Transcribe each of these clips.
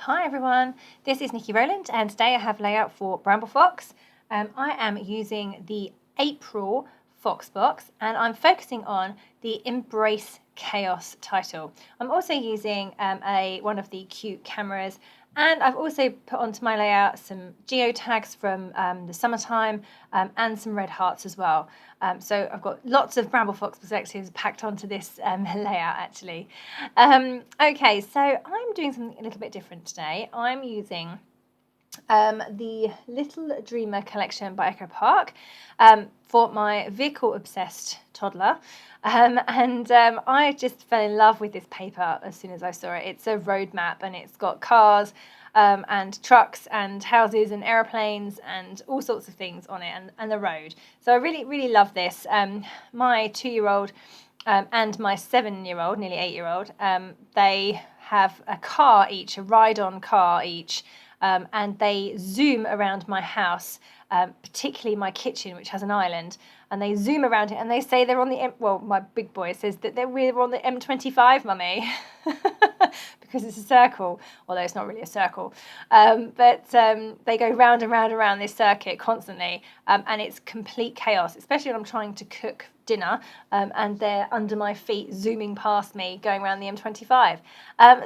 Hi everyone, this is Niki Rowland and today I have layout for Bramble Fox. I am using the April Fox box and I'm focusing on the Embrace Chaos title. I'm also using one of the cute cameras, and I've also put onto my layout some geotags from the summertime and some red hearts as well. So I've got lots of Bramble Fox perspectives packed onto this layout actually. Okay, so I'm doing something a little bit different today. I'm using the Little Dreamer collection by Echo Park for my vehicle obsessed toddler, and I just fell in love with this paper as soon as I saw it. It's a road map and it's got cars and trucks and houses and aeroplanes and all sorts of things on it, and the road. So I really love this. My 2-year-old and my 7-year-old, nearly 8-year-old, they have a car each, a ride-on car each, and they zoom around my house, particularly my kitchen, which has an island, and they zoom around it and they say they're on the my big boy says that we're on the M25, mummy, because it's a circle, although it's not really a circle, but they go round and round around this circuit constantly, and it's complete chaos, especially when I'm trying to cook dinner, and they're under my feet zooming past me going around the M25.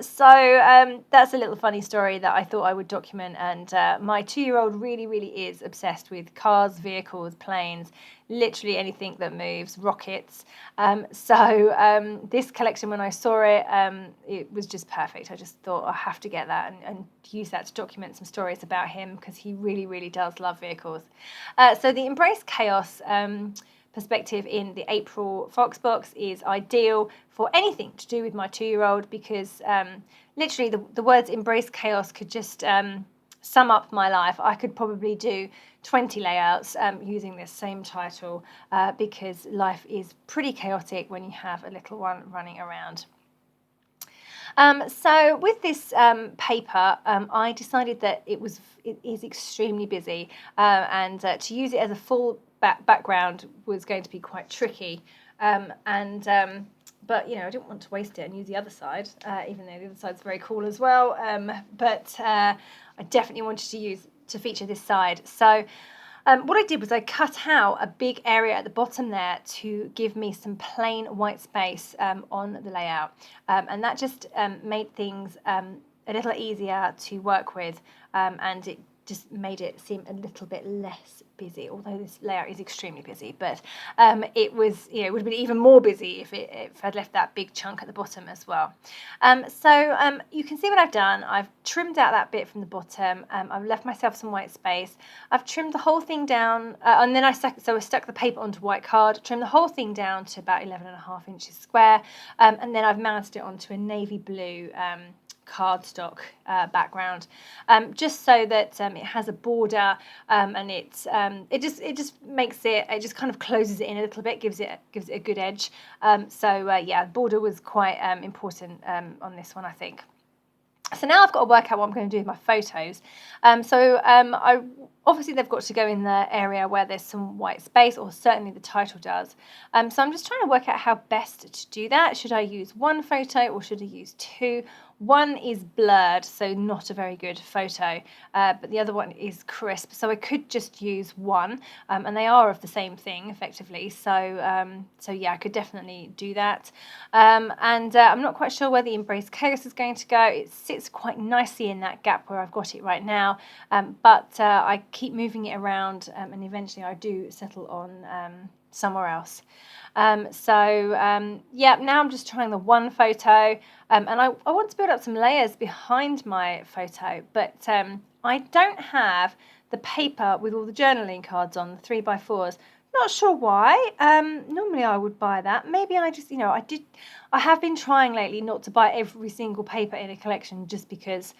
So that's a little funny story that I thought I would document, and my 2-year-old really is obsessed with cars, vehicles, planes, literally anything that moves, rockets. So this collection, when I saw it, it was just perfect. I just thought I have to get that and use that to document some stories about him, because he really does love vehicles. So the Embrace Chaos perspective in the April Fox box is ideal for anything to do with my 2-year-old, because literally the words Embrace Chaos could just sum up my life. I could probably do 20 layouts using this same title, because life is pretty chaotic when you have a little one running around. So with this paper, I decided that it is extremely busy, and to use it as a full background was going to be quite tricky, but you know, I didn't want to waste it and use the other side, even though the other side's very cool as well, but I definitely wanted to feature this side. So what I did was I cut out a big area at the bottom there to give me some plain white space on the layout, and that just made things a little easier to work with, and it just made it seem a little bit less busy, although this layout is extremely busy, but it was, you know, it would have been even more busy if I'd left that big chunk at the bottom as well. So you can see what I've done. I've trimmed out that bit from the bottom. I've left myself some white space. I've trimmed the whole thing down, and then I stuck the paper onto white card, trimmed the whole thing down to about 11.5 inches square, and then I've mounted it onto a navy blue cardstock background, just so that it has a border, and it just makes it kind of closes it in a little bit, gives it a good edge. Yeah, border was quite important on this one, I think. So now I've got to work out what I'm going to do with my photos. I obviously they've got to go in the area where there's some white space, or certainly the title does. So I'm just trying to work out how best to do that. Should I use one photo or should I use two? One is blurred, so not a very good photo, but the other one is crisp, so I could just use one, and they are of the same thing effectively, so yeah, I could definitely do that. I'm not quite sure where the Embrace Chaos is going to go. It sits quite nicely in that gap where I've got it right now, but I keep moving it around, and eventually I do settle on somewhere else. Yeah, now I'm just trying the one photo, and I want to build up some layers behind my photo, but I don't have the paper with all the journaling cards on, the 3x4s. Not sure why. Normally I would buy that. Maybe I just, I have been trying lately not to buy every single paper in a collection just because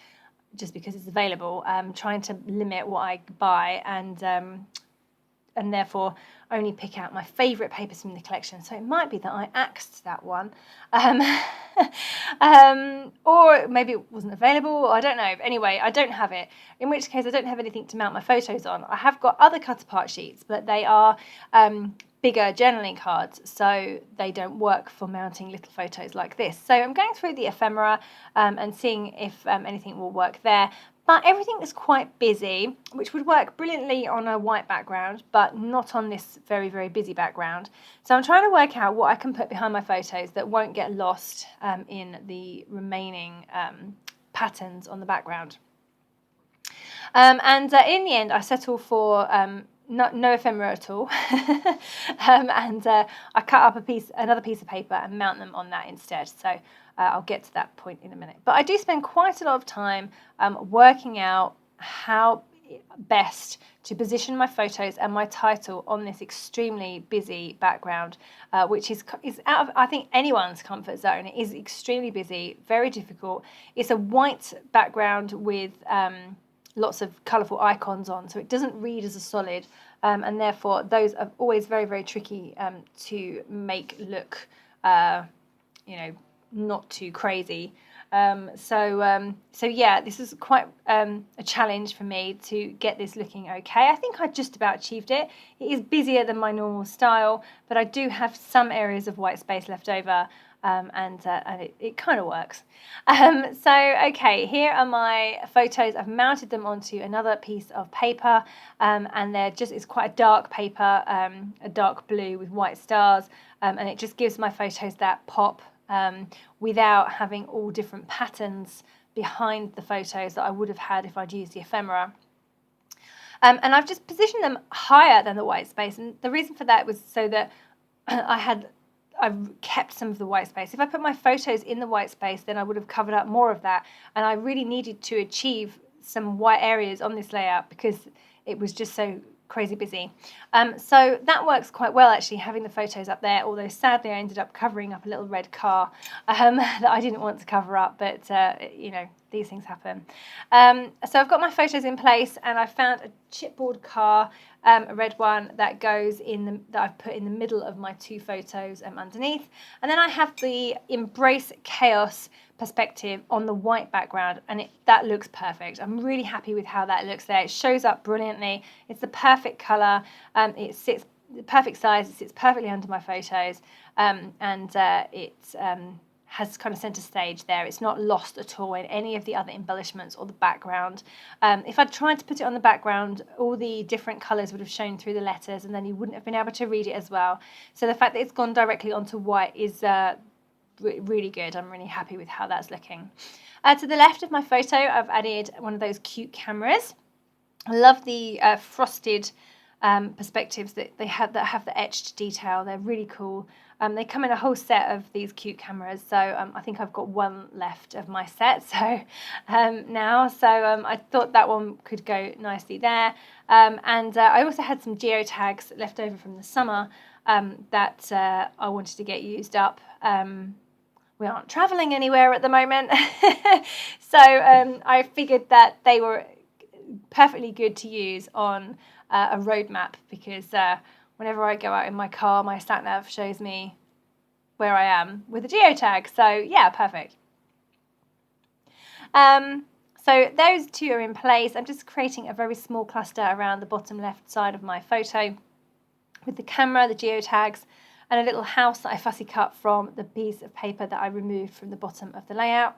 it's available. Trying to limit what I buy, and therefore only pick out my favourite papers from the collection. So it might be that I axed that one, or maybe it wasn't available, I don't know. Anyway, I don't have it, in which case I don't have anything to mount my photos on. I have got other cut apart sheets, but they are bigger journaling cards, so they don't work for mounting little photos like this. So I'm going through the ephemera and seeing if anything will work there. But everything is quite busy, which would work brilliantly on a white background, but not on this very, very busy background. So I'm trying to work out what I can put behind my photos that won't get lost in the remaining patterns on the background. In the end, I settle for no ephemera at all, and I cut up another piece of paper and mount them on that instead. So I'll get to that point in a minute. But I do spend quite a lot of time working out how best to position my photos and my title on this extremely busy background, which is out of, I think, anyone's comfort zone. It is extremely busy, very difficult. It's a white background with lots of colourful icons on, so it doesn't read as a solid, and therefore those are always very, very tricky to make look, not too crazy. So yeah, this is quite a challenge for me to get this looking okay. I think I just about achieved it. It is busier than my normal style, but I do have some areas of white space left over, and it kind of works. Okay, here are my photos. I've mounted them onto another piece of paper, and it's quite a dark paper, a dark blue with white stars, and it just gives my photos that pop without having all different patterns behind the photos that I would have had if I'd used the ephemera. And I've just positioned them higher than the white space, and the reason for that was so that I've kept some of the white space. If I put my photos in the white space, then I would have covered up more of that, and I really needed to achieve some white areas on this layout because it was just so crazy busy. So that works quite well, actually, having the photos up there, although sadly I ended up covering up a little red car that I didn't want to cover up, but these things happen. So I've got my photos in place, and I found a chipboard car, a red one that goes that I've put in the middle of my two photos underneath, and then I have the Embrace Chaos perspective on the white background, and that looks perfect. I'm really happy with how that looks there. It shows up brilliantly. It's the perfect colour. It sits the perfect size. It sits perfectly under my photos, and it has kind of centre stage there. It's not lost at all in any of the other embellishments or the background. If I'd tried to put it on the background, all the different colours would have shown through the letters, and then you wouldn't have been able to read it as well. So the fact that it's gone directly onto white is really good. I'm really happy with how that's looking. To the left of my photo, I've added one of those cute cameras. I love the frosted perspectives that have the etched detail. They're really cool. They come in a whole set of these cute cameras, so I think I've got one left of my set now. So I thought that one could go nicely there. And I also had some geotags left over from the summer that I wanted to get used up. We aren't traveling anywhere at the moment, so I figured that they were perfectly good to use on a road map, because whenever I go out in my car, my sat nav shows me where I am with a geotag. So yeah, perfect. So those two are in place. I'm just creating a very small cluster around the bottom left side of my photo with the camera, the geotags, and a little house that I fussy cut from the piece of paper that I removed from the bottom of the layout.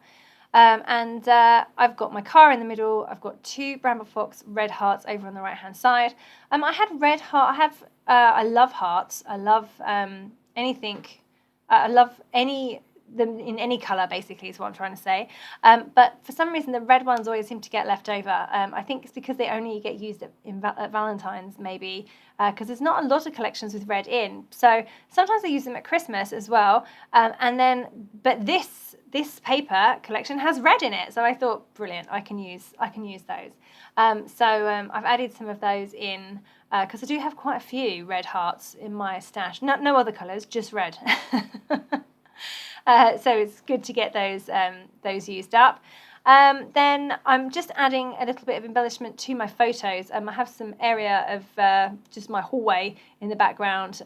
I've got my car in the middle. I've got two Bramble Fox red hearts over on the right hand side. I had red heart. I love hearts. I love anything. I love them in any colour, basically, is what I'm trying to say. But for some reason, the red ones always seem to get left over. I think it's because they only get used at Valentine's, maybe, because there's not a lot of collections with red in. So sometimes I use them at Christmas as well. But this paper collection has red in it, so I thought, brilliant, I can use those. I've added some of those in because I do have quite a few red hearts in my stash. No other colours, just red. So it's good to get those used up. Then I'm just adding a little bit of embellishment to my photos. I have some area of just my hallway in the background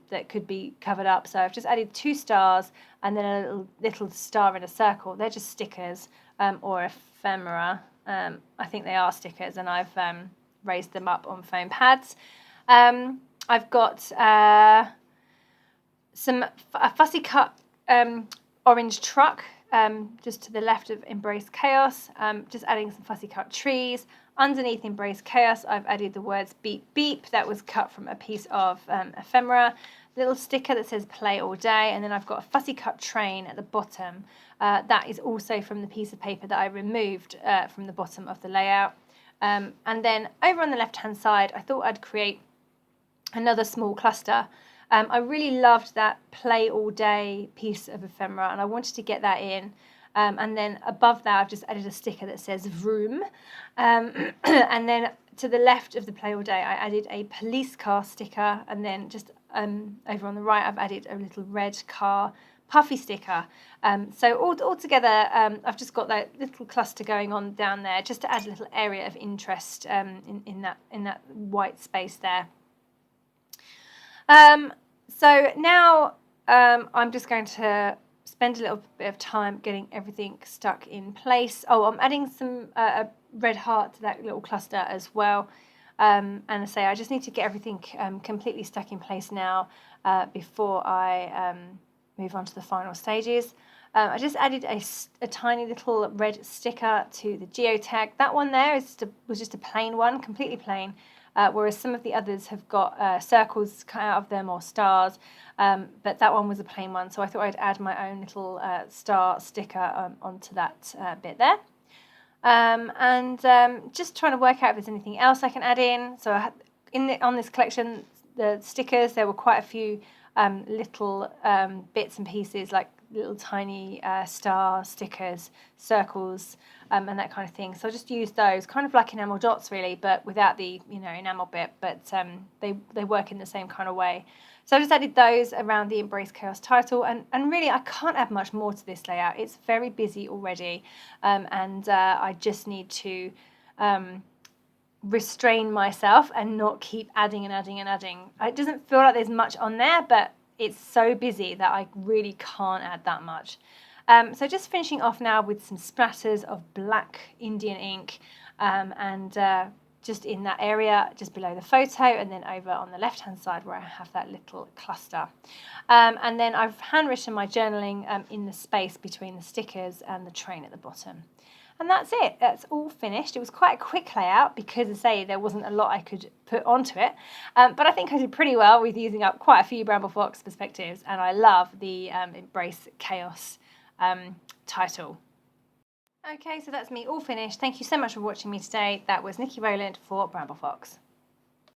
that could be covered up. So I've just added two stars and then a little star in a circle. They're just stickers or ephemera. I think they are stickers, and I've raised them up on foam pads. I've got a fussy cut orange truck just to the left of Embrace Chaos, just adding some fussy cut trees. Underneath Embrace Chaos, I've added the words beep beep. That was cut from a piece of ephemera. Little sticker that says play all day, and then I've got a fussy cut train at the bottom. That is also from the piece of paper that I removed from the bottom of the layout. And then over on the left hand side, I thought I'd create another small cluster. I really loved that play all day piece of ephemera, and I wanted to get that in. And then above that, I've just added a sticker that says vroom. And then to the left of the play all day, I added a police car sticker, and then just over on the right, I've added a little red car puffy sticker. So all together, I've just got that little cluster going on down there, just to add a little area of interest in that white space there. So now I'm just going to spend a little bit of time getting everything stuck in place. Oh, I'm adding some a red heart to that little cluster as well. And I say I just need to get everything completely stuck in place now before I move on to the final stages. I just added a tiny little red sticker to the geotag. That one there was just a plain one, completely plain. Whereas some of the others have got circles cut out of them or stars, but that one was a plain one, so I thought I'd add my own little star sticker onto that bit there. Just trying to work out if there's anything else I can add in. So on this collection, the stickers, there were quite a few little bits and pieces, like little tiny star stickers, circles, and that kind of thing. So I just used those, kind of like enamel dots really, but without the enamel bit, but they work in the same kind of way. So I just added those around the Embrace Chaos title, and really I can't add much more to this layout. It's very busy already, and I just need to restrain myself and not keep adding and adding and adding. It doesn't feel like there's much on there, but it's so busy that I really can't add that much. So just finishing off now with some splatters of black Indian ink, and just in that area just below the photo, and then over on the left hand side where I have that little cluster. And then I've handwritten my journaling in the space between the stickers and the train at the bottom. And that's it. That's all finished. It was quite a quick layout because, as I say, there wasn't a lot I could put onto it. But I think I did pretty well with using up quite a few Bramble Fox perspectives, and I love the Embrace Chaos title. Okay, so that's me all finished. Thank you so much for watching me today. That was Niki Rowland for Bramble Fox.